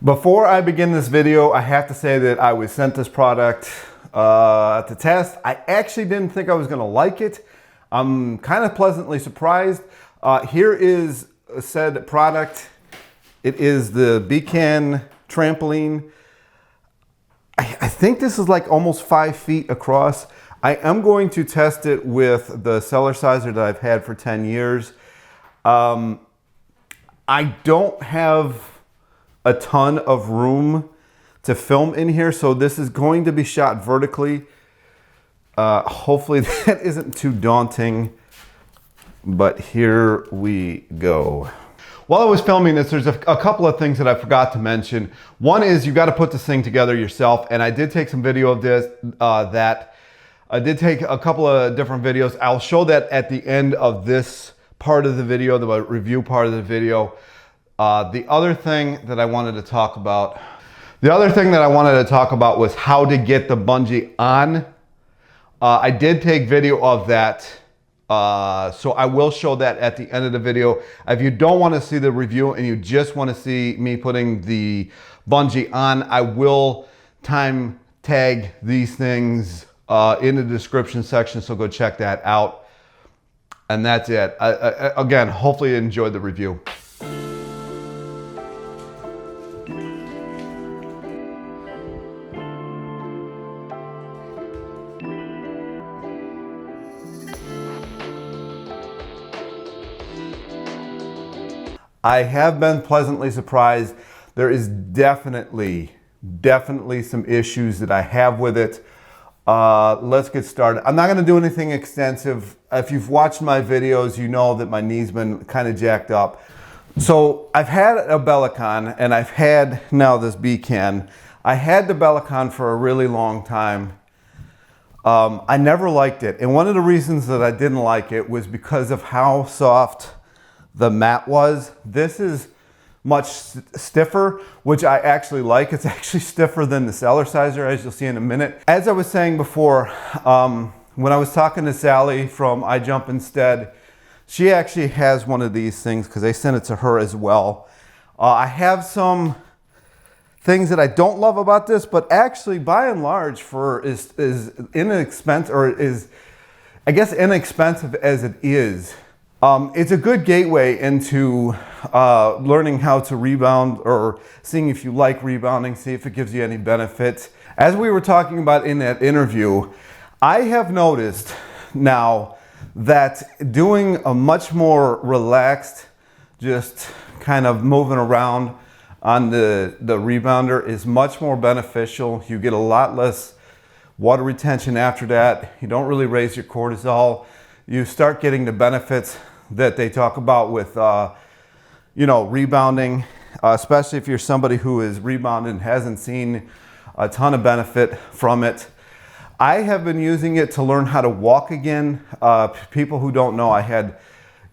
Before I begin this video, I have to say that I was sent this product to test. I actually didn't think I was gonna like it. I'm kind of pleasantly surprised. Here is said product. It is the BCAN trampoline. I think this is like almost 5 feet across. I am going to test it with the Cellerciser that I've had for 10 years. I don't have a ton of room to film in here, so this is going to be shot vertically. Hopefully that isn't too daunting, but here we go. While I was filming this, there's a couple of things that I forgot to mention. One is you got to put this thing together yourself, and I did take some video of this. I did take a couple of different videos. I'll show that at the end of this part of the video, the review part of the video. The other thing that I wanted to talk about was how to get the bungee on. I did take video of that, so I will show that at the end of the video. If you don't want to see the review and you just want to see me putting the bungee on, I will time tag these things in the description section, so go check that out. And that's it. Again, hopefully you enjoyed the review. I have been pleasantly surprised. There is definitely some issues that I have with it. Let's get started. I'm not gonna do anything extensive. If you've watched my videos, you know that my knee's been kind of jacked up. So I've had a BCAN and I've had now this BCAN. I had the BCAN for a really long time. I never liked it. And one of the reasons that I didn't like it was because of how soft the mat was. This is much stiffer, which I actually like. It's actually stiffer than the Cellerciser, as you'll see in a minute. As I was saying before, when I was talking to Sally from I Jump Instead, she actually has one of these things because I sent it to her as well. I have some things that I don't love about this, but actually by and large is inexpensive, or is, I guess, inexpensive as it is. It's a good gateway into learning how to rebound, or seeing if you like rebounding, see if it gives you any benefits. As we were talking about in that interview, I have noticed now that doing a much more relaxed, just kind of moving around on the rebounder is much more beneficial. You get a lot less water retention after that. You don't really raise your cortisol. You start getting the benefits that they talk about with, rebounding, especially if you're somebody who is rebounded and hasn't seen a ton of benefit from it. I have been using it to learn how to walk again. People who don't know, I had,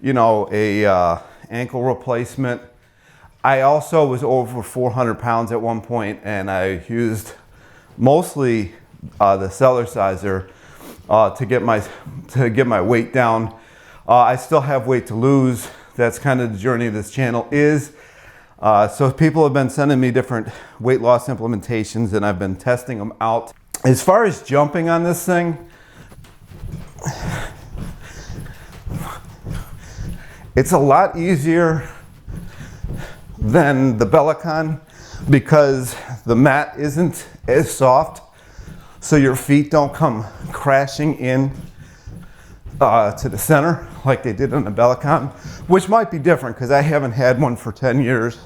a ankle replacement. I also was over 400 pounds at one point, and I used mostly the Cellerciser to get my weight down. I still have weight to lose. That's kind of the journey this channel is. So people have been sending me different weight loss implementations, and I've been testing them out. As far as jumping on this thing, it's a lot easier than the BCAN because the mat isn't as soft, so your feet don't come crashing in to the center like they did on the BCAN, which might be different because I haven't had one for 10 years.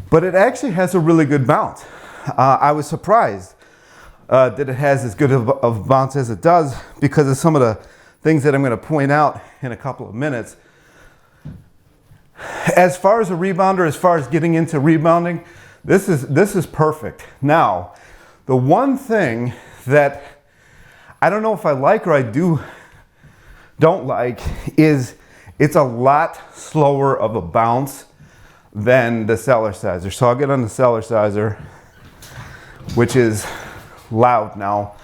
But it actually has a really good bounce. I was surprised that it has as good of a bounce as it does because of some of the things that I'm going to point out in a couple of minutes. As far as a rebounder, as far as getting into rebounding, this is perfect. Now, the one thing that I don't know if I like or I don't like is it's a lot slower of a bounce than the Cellerciser. So I'll get on the Cellerciser, which is loud now,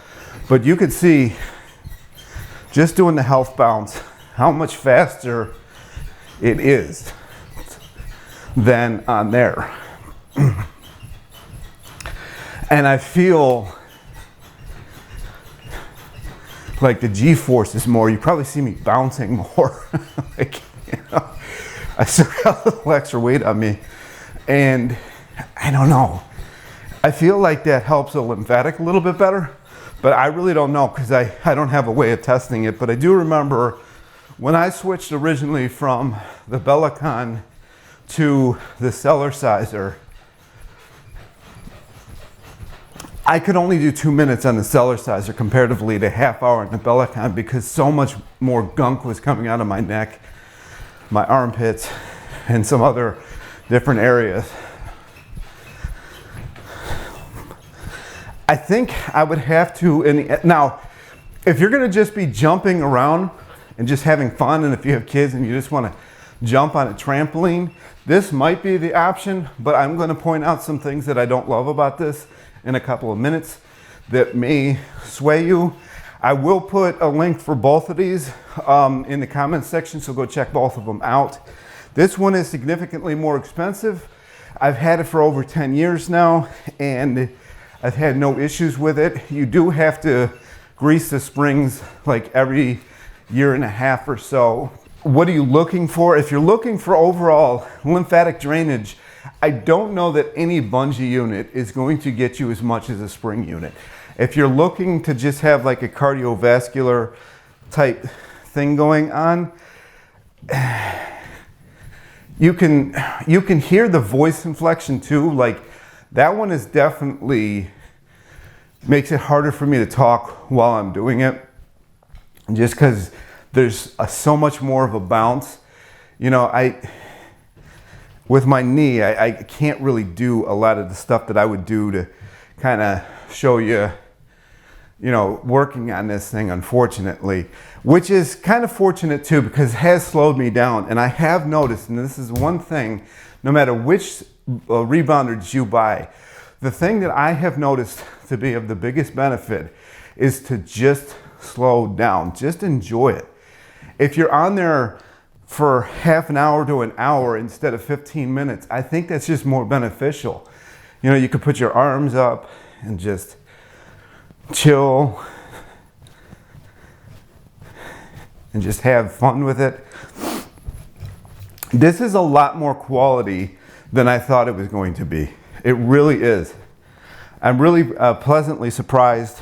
but you could see just doing the health bounce how much faster it is than on there. And I feel like the G-force is more. You probably see me bouncing more. Like, you know, I still got a little extra weight on me. And I don't know. I feel like that helps the lymphatic a little bit better, but I really don't know because I don't have a way of testing it. But I do remember when I switched originally from the BCAN to the Cellerciser, I could only do 2 minutes on the Cellerciser comparatively to half hour on the BCAN because so much more gunk was coming out of my neck, my armpits, and some other different areas. I think I would have to, now, if you're gonna just be jumping around and just having fun, and if you have kids and you just wanna jump on a trampoline, this might be the option, but I'm gonna point out some things that I don't love about this in a couple of minutes that may sway you. I will put a link for both of these in the comments section, so go check both of them out. This one is significantly more expensive. I've had it for over 10 years now, and I've had no issues with it. You do have to grease the springs like every year and a half or so. What are you looking for? If you're looking for overall lymphatic drainage, I don't know that any bungee unit is going to get you as much as a spring unit. If you're looking to just have like a cardiovascular type thing going on, you can hear the voice inflection too. Like that one is definitely makes it harder for me to talk while I'm doing it, just because there's so much more of a bounce. You know, with my knee, I can't really do a lot of the stuff that I would do to kind of show you, you know, working on this thing, unfortunately, which is kind of fortunate too, because it has slowed me down. And I have noticed, and this is one thing, no matter which rebounder you buy, the thing that I have noticed to be of the biggest benefit is to just slow down, just enjoy it. If you're on there for half an hour to an hour instead of 15 minutes, I think that's just more beneficial. You know, you could put your arms up and just chill and just have fun with it. This is a lot more quality than I thought it was going to be. It really is. I'm really pleasantly surprised.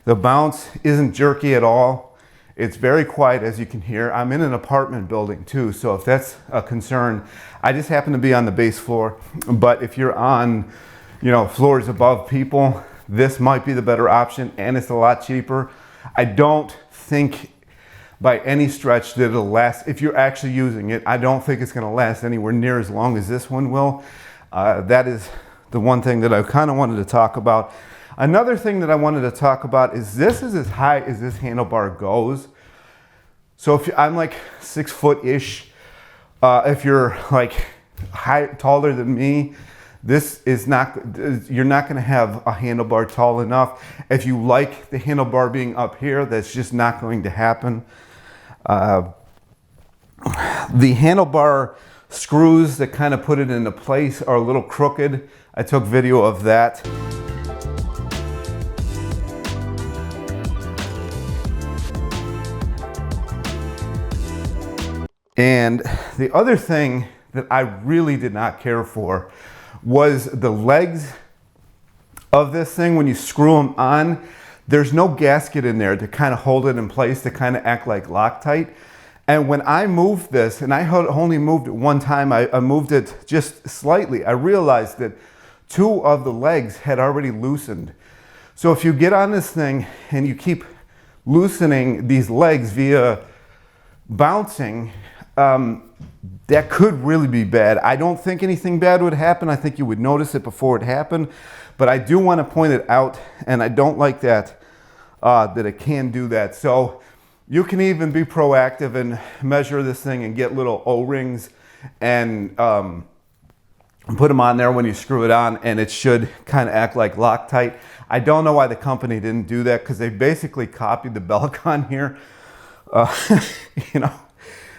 The bounce isn't jerky at all. It's very quiet, as you can hear. I'm in an apartment building too, so if that's a concern, I just happen to be on the base floor. But if you're on, you know, floors above people, this might be the better option, and it's a lot cheaper. I don't think by any stretch that it'll last. If you're actually using it, I don't think it's gonna last anywhere near as long as this one will. That is the one thing that I kind of wanted to talk about. Another thing that I wanted to talk about is this is as high as this handlebar goes. So if I'm like 6 foot-ish, if you're like taller than me, this is not, you're not gonna have a handlebar tall enough. If you like the handlebar being up here, that's just not going to happen. The handlebar screws that kind of put it into place are a little crooked. I took video of that. And the other thing that I really did not care for was the legs of this thing. When you screw them on, there's no gasket in there to kind of hold it in place, to kind of act like Loctite. And when I moved this, and I only moved it one time, I moved it just slightly, I realized that 2 of the legs had already loosened. So if you get on this thing and you keep loosening these legs via bouncing, that could really be bad. I don't think anything bad would happen. I think you would notice it before it happened, but I do want to point it out, and I don't like that, that it can do that. So you can even be proactive and measure this thing and get little O-rings and put them on there when you screw it on, and it should kind of act like Loctite. I don't know why the company didn't do that, because they basically copied the BCAN here. You know,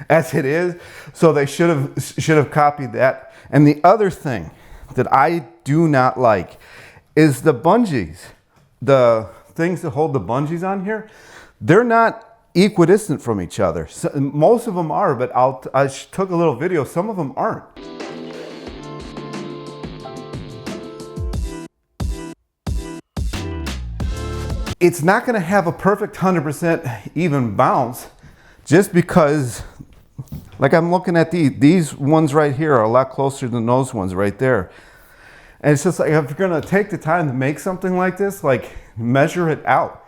as it is. So they should have copied that. And the other thing that I do not like is the bungees. The things that hold the bungees on here, they're not equidistant from each other. So, most of them are, but I took a little video, some of them aren't. It's not gonna have a perfect 100% even bounce just because, like I'm looking at these ones right here are a lot closer than those ones right there. And it's just like, if you're gonna take the time to make something like this, like measure it out.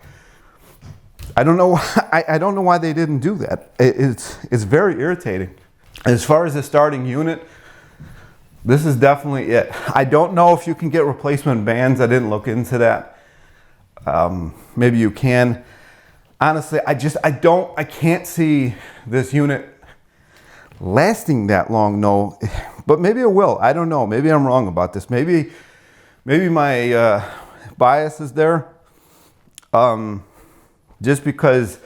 I don't know why they didn't do that. It's very irritating. As far as the starting unit, this is definitely it. I don't know if you can get replacement bands. I didn't look into that. Maybe you can. Honestly, I can't see this unit lasting that long, no. But maybe it will. I don't know. Maybe I'm wrong about this. Maybe my bias is there. Just because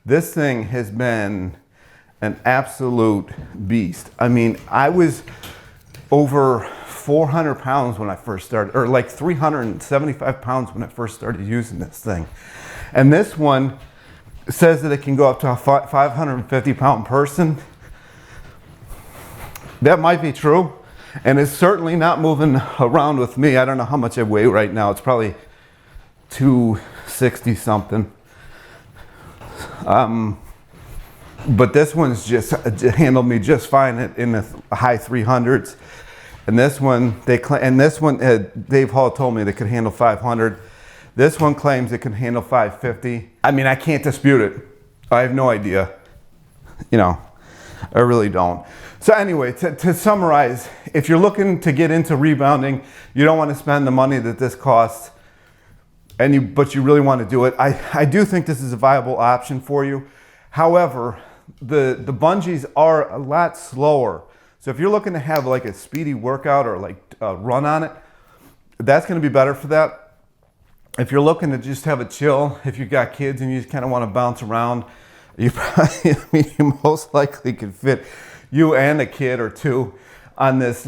this thing has been an absolute beast. I mean, I was over 400 pounds when I first started, or like 375 pounds when I first started using this thing. And this one says that it can go up to a 550 pound person. That might be true. And it's certainly not moving around with me. I don't know how much I weigh right now. It's probably 260 something. But this one's just handled me just fine in the high 300s. And this one, Dave Hall told me they could handle 500. This one claims it can handle 550. I mean, I can't dispute it. I have no idea. You know, I really don't. So anyway, to summarize, if you're looking to get into rebounding, you don't want to spend the money that this costs, but you really want to do it. I do think this is a viable option for you. However, the bungees are a lot slower. So if you're looking to have like a speedy workout or like a run on it, that's going to be better for that. If you're looking to just have a chill, if you've got kids and you just kind of want to bounce around, you probably, you most likely could fit you and a kid or two on this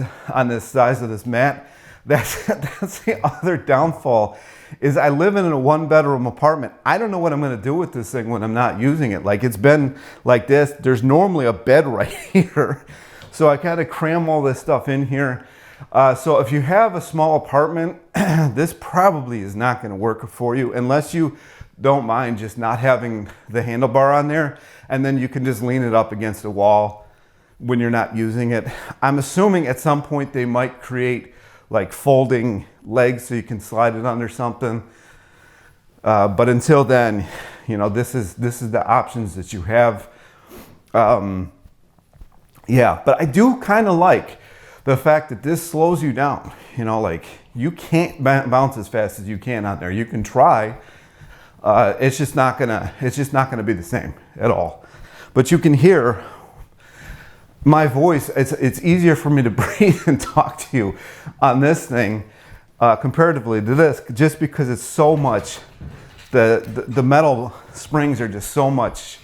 size of this mat. That's the other downfall, is I live in a 1-bedroom apartment. I don't know what I'm going to do with this thing when I'm not using it. Like, it's been like this. There's normally a bed right here. So I got to cram all this stuff in here. So if you have a small apartment, this probably is not going to work for you unless you don't mind just not having the handlebar on there, and then you can just lean it up against a wall when you're not using it. I'm assuming at some point they might create like folding legs so you can slide it under something. But until then, you know, this is the options that you have. Yeah, but I do kind of like the fact that this slows you down. You know, like, you can't bounce as fast as you can out there. You can try. It's just not gonna be the same at all. But you can hear my voice. It's easier for me to breathe and talk to you on this thing comparatively to this, just because it's so much. The metal springs are just so much,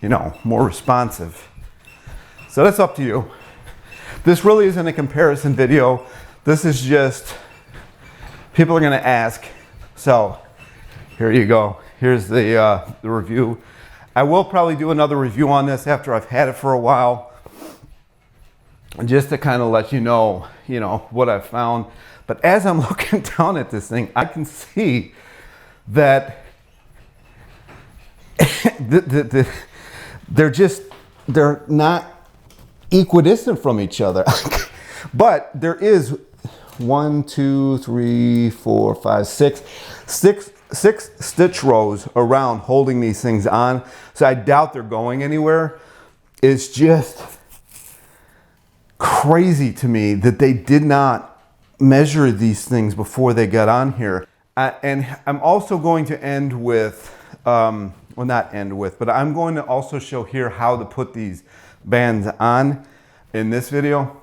you know, more responsive. So that's up to you. This really isn't a comparison video. This is just, people are gonna ask. So here you go. Here's the review. I will probably do another review on this after I've had it for a while, just to kind of let you know what I've found. But as I'm looking down at this thing, I can see that they're not equidistant from each other. But there is 1, 2, 3, 4, 5, 6 stitch rows around holding these things on. So I doubt they're going anywhere. It's just crazy to me that they did not measure these things before they got on here. And I'm also going to end with, well, not end with, but I'm going to also show here how to put these bands on in this video.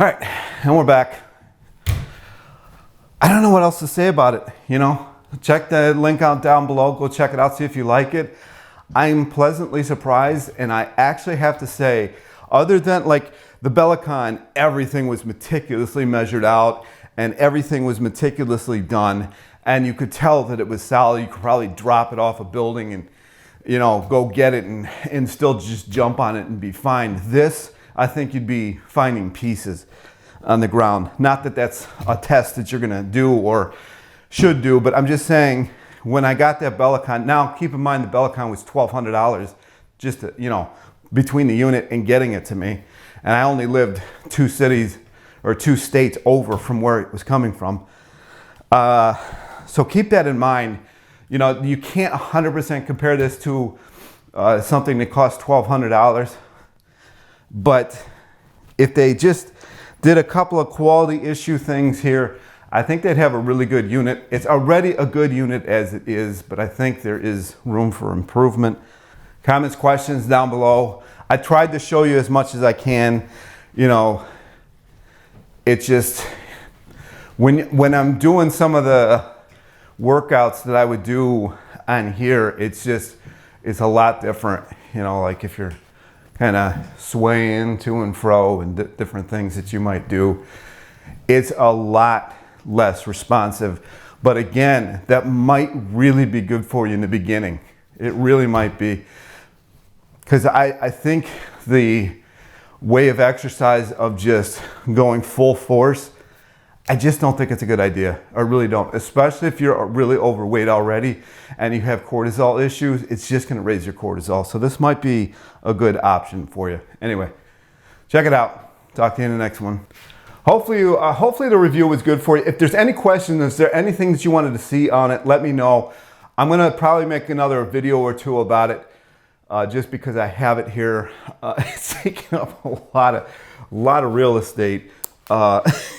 All right, and we're back. I don't know what else to say about it, you know. Check the link out down below. Go check it out, see if you like it. I'm pleasantly surprised, and I actually have to say, other than like the BCAN, everything was meticulously measured out and everything was meticulously done, and you could tell that it was solid. You could probably drop it off a building and, you know, go get it and still just jump on it and be fine. This, I think you'd be finding pieces on the ground. Not that that's a test that you're gonna do or should do, but I'm just saying, when I got that BCAN, now keep in mind the BCAN was $1,200 just to, you know, between the unit and getting it to me. And I only lived 2 cities or 2 states over from where it was coming from. So keep that in mind. You know, you can't 100% compare this to something that costs $1,200. But if they just did a couple of quality issue things here, I think they'd have a really good unit. It's already a good unit as it is, but I think there is room for improvement. Comments, questions down below. I tried to show you as much as I can. You know, it's just, when I'm doing some of the workouts that I would do on here, it's a lot different. You know, like if you're kind of swaying to and fro and different things that you might do, it's a lot less responsive. But again, that might really be good for you in the beginning. It really might be. Because I think the way of exercise of just going full force, I just don't think it's a good idea. I really don't. Especially if you're really overweight already and you have cortisol issues, it's just gonna raise your cortisol. So this might be a good option for you. Anyway, check it out. Talk to you in the next one. Hopefully the review was good for you. If there's any questions, is there anything that you wanted to see on it, let me know. I'm gonna probably make another video or 2 about it. Just because I have it here. It's taking up a lot of real estate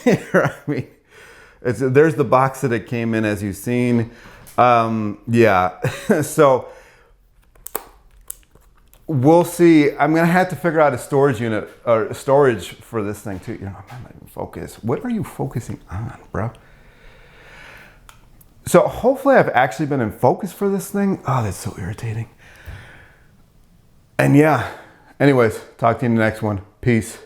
here. I mean, there's the box that it came in, as you've seen. Yeah, so we'll see. I'm gonna have to figure out a storage unit or storage for this thing too. You know, I'm not even focused. What are you focusing on, bro? So hopefully I've actually been in focus for this thing. Oh, that's so irritating. And yeah, anyways, talk to you in the next one. Peace.